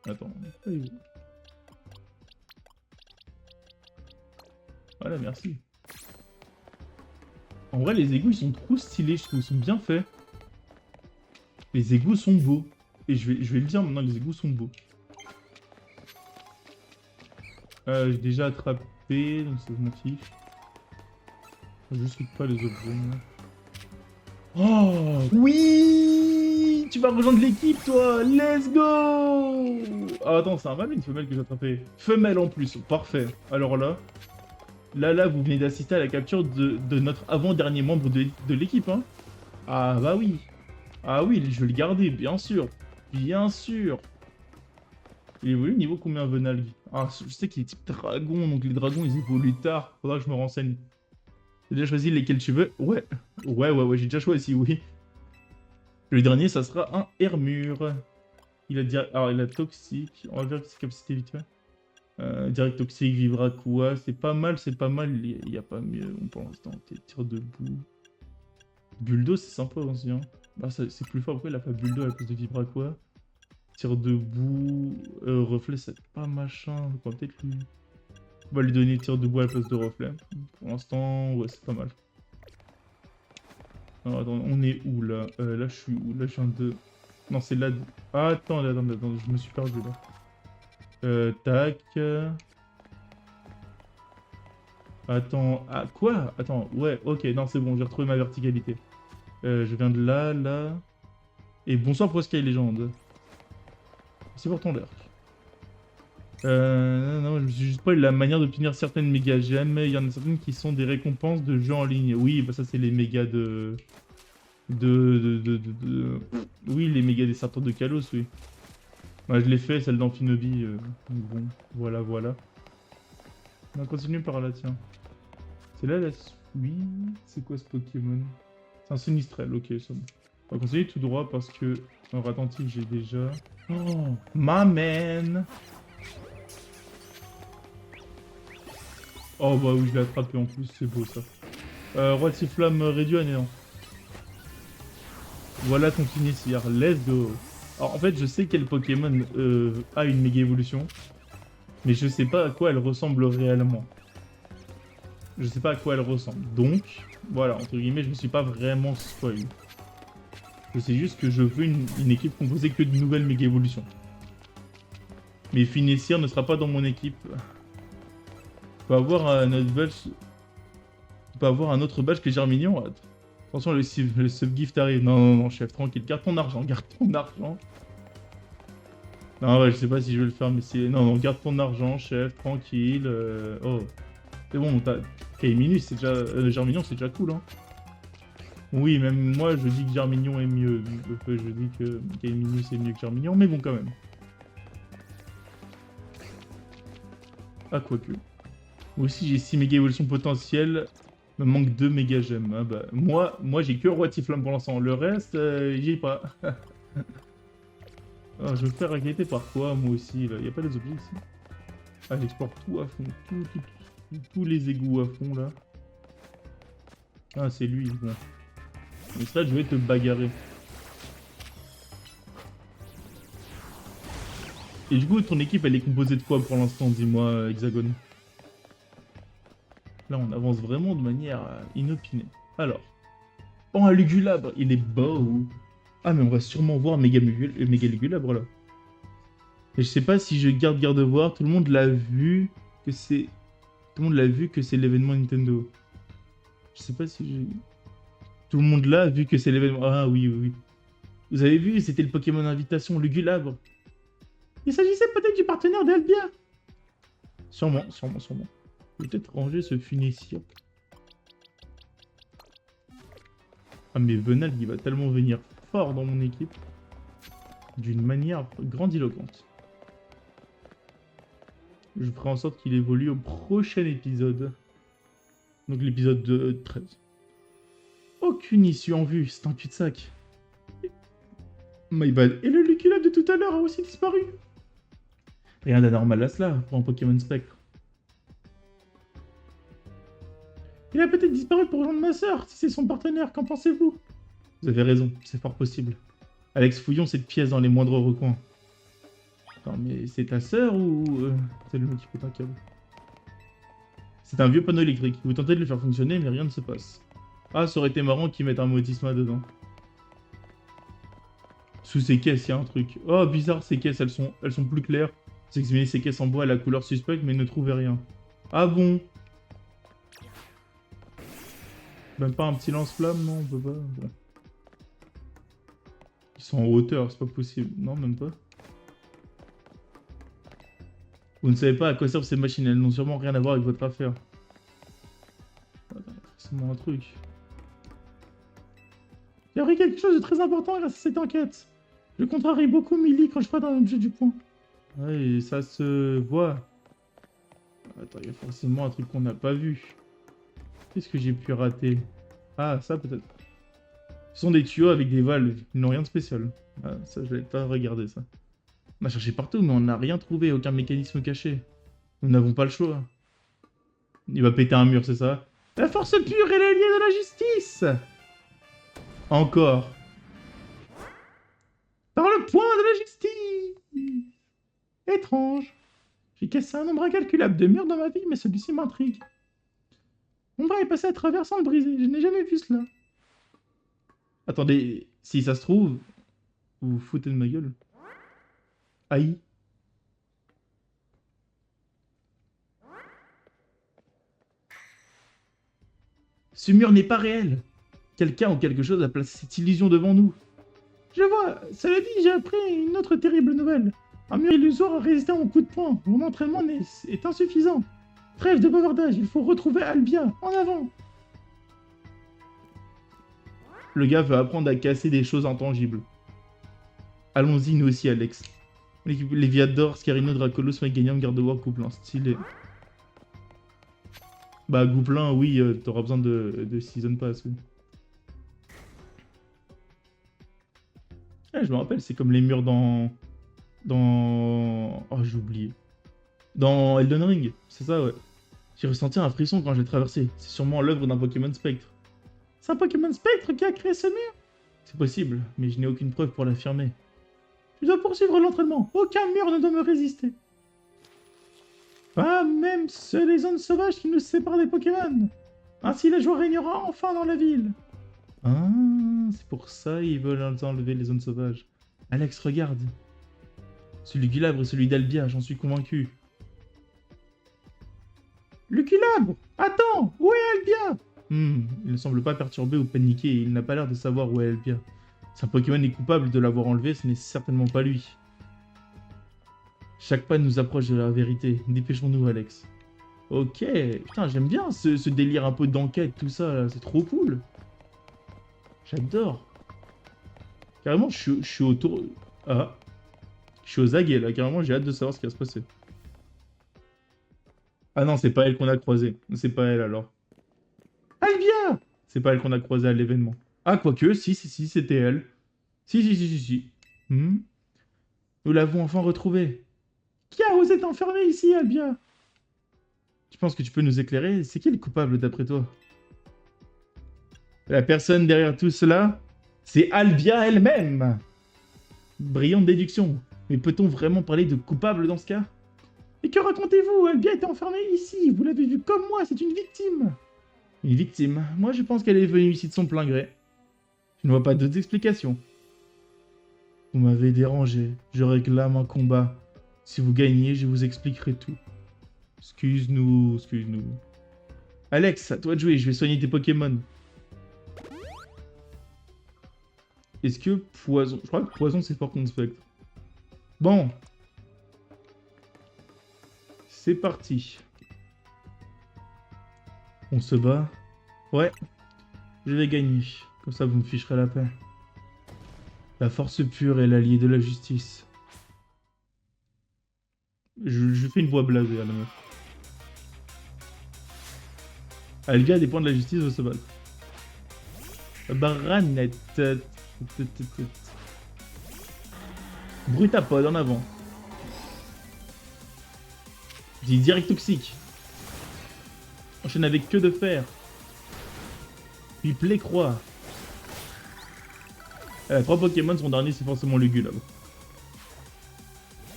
Attends, voilà, merci. En vrai, les égouts, ils sont trop stylés, je trouve, ils sont bien faits. Les égouts sont beaux. Et je vais le dire maintenant, les égouts sont beaux. J'ai déjà attrapé, donc ça je m'en fiche. Je saute pas les objets. Oh oui, tu vas rejoindre l'équipe, toi. Let's go. Ah, attends, c'est un mâle ou une femelle que j'ai attrapé? Femelle en plus, parfait. Alors là, vous venez d'assister à la capture de notre avant-dernier membre de l'équipe, hein. Ah bah oui. Ah oui, je vais le garder, bien sûr. Bien sûr. Il évolue niveau combien Venalg? Ah, je sais qu'il est type dragon, donc les dragons ils évoluent tard. Faudra que je me renseigne. T'as déjà choisi lesquels tu veux? Ouais. Ouais, j'ai déjà choisi, oui. Le dernier, ça sera un Hermure. Alors, il a toxique. On va voir ses capacités vite fait. Direct toxique, Vibraqua. C'est pas mal, c'est pas mal. Il n'y a pas mieux pour l'instant. Tire debout. Buldo, c'est sympa aussi. Hein. Bah, c'est plus fort. Pourquoi il a pas Buldo à la place de Vibraqua? Tire debout. Reflet, c'est pas machin. On va peut-être lui... On va lui donner tir debout à la place de reflet. Pour l'instant, ouais, c'est pas mal. Alors, attends, on est où là? Là, je suis où? Là, je viens de... Non, c'est là... Ah, attends, je me suis perdu là. Tac. Attends, ah, quoi? Attends, ouais, ok, non, c'est bon, j'ai retrouvé ma verticalité. Je viens de là, là... Et bonsoir pour Sky Legend. C'est pour ton lurk. Non, je me suis juste pas eu la manière d'obtenir certaines méga gemmes. Il y en a certaines qui sont des récompenses de jeux en ligne. Oui, bah ça c'est les mégas Oui, les mégas des serpents de Kalos, oui. Bah, je l'ai fait, celle d'Amphinobi. Bon, voilà. On continue par là, tiens. C'est là la suite. C'est quoi ce Pokémon? C'est un Sinistrel, ok, ça bon. On va continuer tout droit parce que... En attentif, j'ai déjà... Oh, ma man! Oh bah oui, je l'ai attrapé en plus, c'est beau ça. Roi de Sifflame réduit à néant. Voilà ton finissir, let's go. Alors en fait, je sais quel Pokémon a une méga évolution, mais je sais pas à quoi elle ressemble réellement. Je sais pas à quoi elle ressemble. Donc, voilà, entre guillemets, je me suis pas vraiment spoil. Je sais juste que je veux une équipe composée que de nouvelles méga évolutions. Mais Finessir ne sera pas dans mon équipe. On peut avoir un autre badge. On peut avoir un autre badge que Germignon. Attention, le subgift arrive. Non, chef, tranquille. Garde ton argent, garde ton argent. Non, ouais, je sais pas si je vais le faire, mais c'est... Non, garde ton argent, chef, tranquille. Oh. C'est bon, t'as... Kaiminus, c'est déjà... Germignon, c'est déjà cool, hein. Oui, même moi, je dis que Germignon est mieux. Je dis que Kaiminus est mieux que Germignon, mais bon, quand même. Ah, quoique. Moi aussi, j'ai 6 méga évolutions potentielles. Il me manque 2 méga gemmes. Ah bah, moi j'ai que Roi de Sifflame pour l'instant. Le reste, j'y ai pas. Ah, je vais me faire inquiéter par quoi, moi aussi. Il n'y a pas des objets ici. Ah, j'explore tout à fond. Tous les égouts à fond, là. Ah, c'est lui. Bon. Mais ça, je vais te bagarrer. Et du coup, ton équipe, elle est composée de quoi pour l'instant, dis-moi, Hexagone? Là, on avance vraiment de manière inopinée. Alors. Oh, un Lugulabre, il est beau. Ah, mais on va sûrement voir méga Lugulabre, là. Et je sais pas si je garde voir. Tout le monde l'a vu que c'est... Tout le monde l'a vu que c'est l'événement Nintendo. Je sais pas si j'ai... Tout le monde l'a vu que c'est l'événement... Ah oui. Vous avez vu, c'était le Pokémon Invitation Lugulabre. Il s'agissait peut-être du partenaire d'Albia. Sûrement. Je vais peut-être ranger ce Funessir. Ah mais Venal, il va tellement venir fort dans mon équipe. D'une manière grandiloquente. Je ferai en sorte qu'il évolue au prochain épisode. Donc l'épisode 13. Aucune issue en vue, c'est un cul-de-sac. My bad. Et le Lucky Lab de tout à l'heure a aussi disparu. Rien d'anormal à cela pour un Pokémon Spectre. Il a peut-être disparu pour rejoindre ma sœur, si c'est son partenaire, qu'en pensez-vous? Vous avez raison, c'est fort possible. Alex, fouillons cette pièce dans les moindres recoins. Attends, mais c'est ta sœur ou... c'est le mec qui pète un câble. C'est un vieux panneau électrique. Vous tentez de le faire fonctionner, mais rien ne se passe. Ah, ça aurait été marrant qu'ils mettent un motisma dedans. Sous ces caisses, il y a un truc. Oh, bizarre, ces caisses, elles sont plus claires. Vous examinez ces caisses en bois à la couleur suspecte, mais ne trouvez rien. Ah bon? Même pas un petit lance-flamme, non, on peut pas. Bon. Ils sont en hauteur, c'est pas possible. Non, même pas. Vous ne savez pas à quoi servent ces machines, elles n'ont sûrement rien à voir avec votre affaire. Attends, forcément un truc. Il y aurait quelque chose de très important grâce à cette enquête. Je contrarie beaucoup Millie quand je frappe un objet du point. Ouais, ça se voit. Attends, il y a forcément un truc qu'on n'a pas vu. Qu'est-ce que j'ai pu rater? Ah, ça peut-être. Ce sont des tuyaux avec des valves. Ils n'ont rien de spécial. Ah, ça, je l'avais pas regardé, ça. On a cherché partout, mais on n'a rien trouvé. Aucun mécanisme caché. Nous n'avons pas le choix. Il va péter un mur, c'est ça? La force pure est l'allié de la justice! Encore. Par le point de la justice! Étrange. J'ai cassé un nombre incalculable de murs dans ma vie, mais celui-ci m'intrigue. Mon bras est passé à travers sans le briser. Je n'ai jamais vu cela. Attendez, si ça se trouve, vous vous foutez de ma gueule. Aïe. Ce mur n'est pas réel. Quelqu'un ou quelque chose a placé cette illusion devant nous. Je vois. Cela dit, j'ai appris une autre terrible nouvelle. Un mur illusoire a résisté à mon coup de poing. Mon entraînement est insuffisant. Trêve de bavardage, il faut retrouver Albia. En avant. Le gars veut apprendre à casser des choses intangibles. Allons-y, nous aussi, Alex. L'équipe Léviador, Scarino, Dracolos, Meganium, Gardevoir, Gouplin. Stylé. Bah, Gouplin, oui, t'auras besoin de Season Pass, oui. Ah, je me rappelle, c'est comme les murs dans... Oh, j'ai oublié. Dans Elden Ring, c'est ça, ouais. J'ai ressenti un frisson quand je l'ai traversé. C'est sûrement l'œuvre d'un Pokémon Spectre. C'est un Pokémon Spectre qui a créé ce mur? C'est possible, mais je n'ai aucune preuve pour l'affirmer. Je dois poursuivre l'entraînement. Aucun mur ne doit me résister. Pas même les zones sauvages qui nous séparent des Pokémon. Ainsi la joie régnera enfin dans la ville. Ah, c'est pour ça ils veulent enlever les zones sauvages. Alex, regarde. Celui du Labre et celui d'Albia, j'en suis convaincu. Luculabre! Attends! Où est Albia? Il ne semble pas perturbé ou paniqué et il n'a pas l'air de savoir où est Albia. Si un Pokémon est coupable de l'avoir enlevé, ce n'est certainement pas lui. Chaque pas nous approche de la vérité. Dépêchons-nous, Alex. Ok. Putain, j'aime bien ce délire un peu d'enquête, tout ça, là. C'est trop cool. J'adore. Carrément, je suis autour... Ah. Je suis aux aguets, là. Carrément, j'ai hâte de savoir ce qui va se passer. Ah non, c'est pas elle qu'on a croisée. C'est pas elle, alors. Albia! C'est pas elle qu'on a croisée à l'événement. Ah, quoique, si, c'était elle. Si. Nous l'avons enfin retrouvée. Qui a osé t'enfermer ici, Albia? Tu penses que tu peux nous éclairer? C'est qui le coupable, d'après toi? La personne derrière tout cela, c'est Albia elle-même. Brillante déduction. Mais peut-on vraiment parler de coupable dans ce cas? Et que racontez-vous? Albia était enfermée ici. Vous l'avez vue comme moi, c'est une victime. Une victime? Moi, je pense qu'elle est venue ici de son plein gré. Je ne vois pas d'autres explications. Vous m'avez dérangé. Je réclame un combat. Si vous gagnez, je vous expliquerai tout. Excuse-nous. Alex, à toi de jouer, je vais soigner tes Pokémon. Est-ce que poison... Je crois que poison, c'est fort contre Spectre. Bon. C'est parti. On se bat. Ouais. Je vais gagner. Comme ça, vous me ficherez la paix. La force pure est l'allié de la justice. Je fais une voix blasée à la meuf. Alga dépend de la justice, veut se battre. Baranette. Brutapod en avant. Dis direct toxique. Enchaîne avec queue de fer. Puis Plécroix. Elle a 3 Pokémon, son dernier c'est forcément Lugulabre.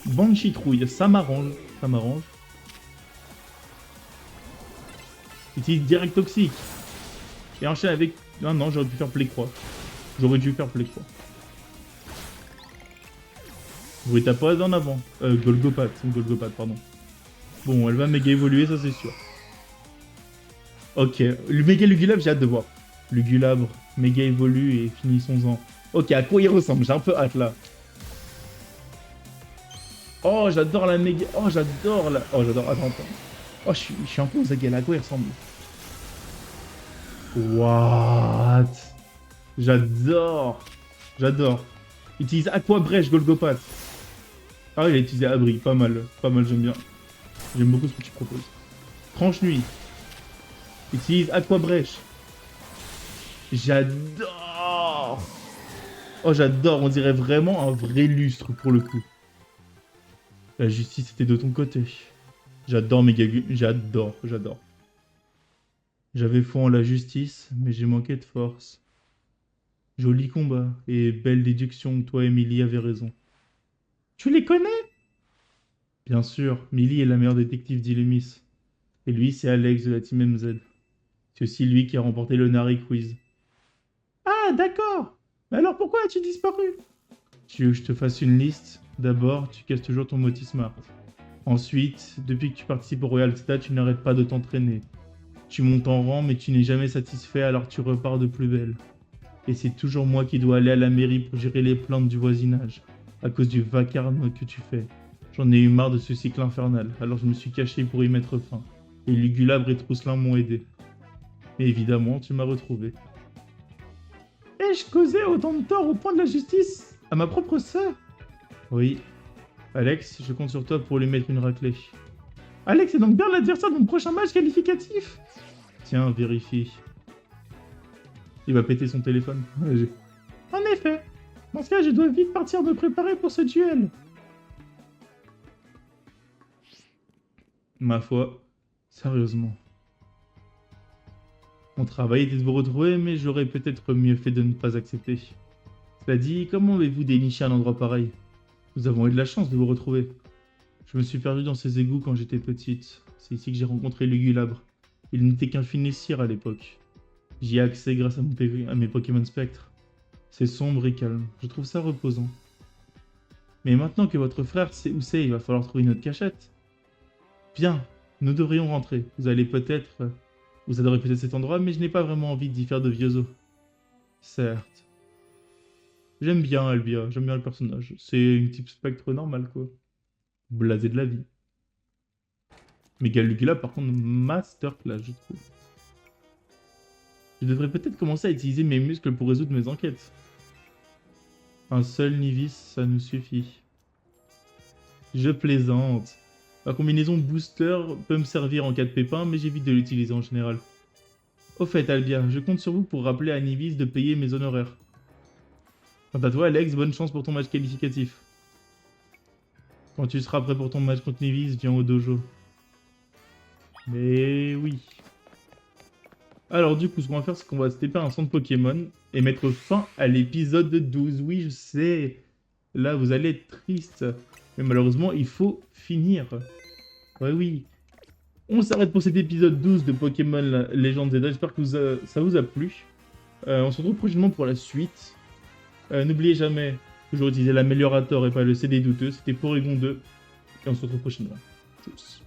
Banshee Trouille, ça m'arrange. Ça m'arrange. Utilise direct toxique. Et enchaîne avec... Non, non, j'aurais dû faire Plécroix. J'aurais dû faire Plécroix. Brutapod en avant. Golgopat, pardon. Bon, elle va méga évoluer, ça c'est sûr. Ok, le méga Lugulabre, j'ai hâte de voir. Lugulabre, méga évolue et finissons-en. Ok, à quoi il ressemble? J'ai un peu hâte là. Oh, j'adore la méga... Oh, j'adore la... Oh, j'adore... Attends. Oh, je suis un peu aux aguets, à quoi il ressemble? What? J'adore. Utilise Aqua Brèche, Golgopat. Ah, il a utilisé Abri, pas mal, j'aime bien. J'aime beaucoup ce que tu proposes. Tranche Nuit. Utilise Aqua Brèche. J'adore. Oh, j'adore, on dirait vraiment un vrai lustre pour le coup. La justice était de ton côté. J'adore Megagu, j'adore. J'avais foi en la justice, mais j'ai manqué de force. Joli combat, et belle déduction, toi et Millie avez raison. Tu les connais? Bien sûr, Millie est la meilleure détective d'Illumis. Et lui, c'est Alex de la Team MZ. C'est aussi lui qui a remporté le Nari Quiz. Ah, d'accord. Mais alors pourquoi as-tu disparu? Tu veux que je te fasse une liste? D'abord, tu casses toujours ton Moti Smart. Ensuite, depuis que tu participes au Royal Stat, tu n'arrêtes pas de t'entraîner. Tu montes en rang, mais tu n'es jamais satisfait, alors tu repars de plus belle. Et c'est toujours moi qui dois aller à la mairie pour gérer les plaintes du voisinage, à cause du vacarme que tu fais. J'en ai eu marre de ce cycle infernal, alors je me suis caché pour y mettre fin. Et Lugulabre et Trousselin m'ont aidé. Mais évidemment, tu m'as retrouvé. Ai-je causé autant de tort au point de la justice à ma propre sœur? Oui. Alex, je compte sur toi pour lui mettre une raclée. Alex est donc bien l'adversaire de mon prochain match qualificatif? Tiens, vérifie. Il va péter son téléphone. En effet. Dans ce cas, je dois vite partir me préparer pour ce duel. Ma foi, sérieusement. Mon travail était de vous retrouver, mais j'aurais peut-être mieux fait de ne pas accepter. Cela dit, comment avez-vous déniché un endroit pareil? Nous avons eu de la chance de vous retrouver. Je me suis perdu dans ces égouts quand j'étais petite. C'est ici que j'ai rencontré Lugulabre. Il n'était qu'un finessier à l'époque. J'y ai accès grâce à mes Pokémon Spectre. C'est sombre et calme. Je trouve ça reposant. Mais maintenant que votre frère sait où c'est, il va falloir trouver une autre cachette. Bien, nous devrions rentrer. Vous adorez peut-être cet endroit, mais je n'ai pas vraiment envie d'y faire de vieux os. Certes. J'aime bien Albia, j'aime bien le personnage. C'est une type Spectre normal, quoi. Blasé de la vie. Mais Galugula, par contre, masterclass, je trouve. Je devrais peut-être commencer à utiliser mes muscles pour résoudre mes enquêtes. Un seul Nivis, ça nous suffit. Je plaisante. La combinaison booster peut me servir en cas de pépin, mais j'évite de l'utiliser en général. Au fait, Albia, je compte sur vous pour rappeler à Nivis de payer mes honoraires. Quant à toi, Alex, bonne chance pour ton match qualificatif. Quand tu seras prêt pour ton match contre Nivis, viens au dojo. Mais oui. Alors du coup, ce qu'on va faire, c'est qu'on va se taper un centre Pokémon et mettre fin à l'épisode 12. Oui, je sais. Là, vous allez être triste. Mais malheureusement, il faut finir. Ouais, oui. On s'arrête pour cet épisode 12 de Pokémon Legends Zelda. J'espère que ça vous a plu. On se retrouve prochainement pour la suite. N'oubliez jamais, toujours utiliser l'améliorateur et pas le CD douteux. C'était Porygon 2. Et on se retrouve prochainement. Tchuss.